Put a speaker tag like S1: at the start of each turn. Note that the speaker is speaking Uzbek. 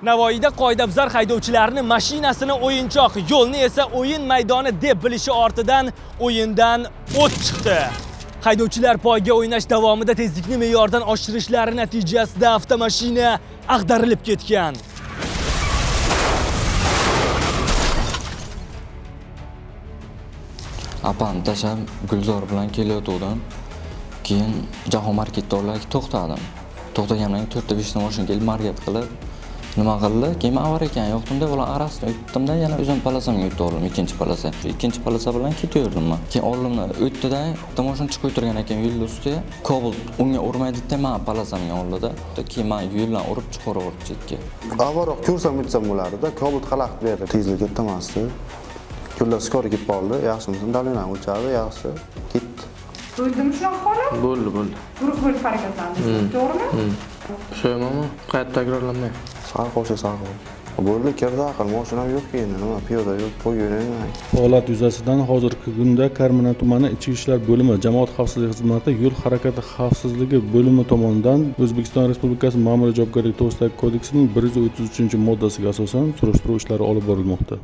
S1: Navoiyda qoidabuzar haydovchilarni mashinasini o'yinchoq, yo'lni esa o'yin maydoni deb bilishi ortidan o'yindan o't chiqdi. Haydovchilar poyga o'ynash davomida tezlikni me'yordan oshirishlari natijasida avtomashina ag'darilib ketgan.
S2: Apam tashab Gulzor bilan kelayotgandim. Keyin Jahon marketda ular to'xtadim. To'xtagandan keyin 4-5 ta mashina kelib market qilib nima qildi? Keyin men avar ekan yo'qdim deb ular orasidan o'tdimda yana o'zim palasamga o'tib oldim, ikkinchi palasa. Ikkinchi palasa bilan ketaverdim men. Keyin oldimdan o'tdi-da, bitta mashina chiqib o'tirgan ekan yo'l ustiga. Cobalt unga urmaydi deb men palasamga oldida. Keyin men yo'ldan urib chiqaraverib chetga.
S3: Avvalroq ko'rsam o'tsam bo'lardi-da, Cobalt xalaqit berdi. Tezlik yetmasdi. Kunlar skor ketib qoldi. Yaxshimisan, dalinani o'lchadi, yaxshi. Ketdi.
S4: Bo'ldimi shunaqa holat?
S5: Bo'ldi.
S4: Guruh bo'lib harakatlandingiz, to'g'rimi?
S5: Sho'ymanmi? Qayta takrorlanmay.
S3: Sal qo'sha. Bo'ldi, kirdi aql, mashina yo'q keyin, nima piyoda yo'q, qo'yavering.
S6: Holat yuzasidan hozirgi kunda Karmana tumani Ichki ishlar bo'limi Jamoat xavfsizligi xizmati yo'l harakati xavfsizligi bo'limi tomonidan O'zbekiston Respublikasi Ma'muriy javobgarlik to'g'risidagi kodeksining 133-moddasiga asosan surishtiruv ishlari olib borilmoqda.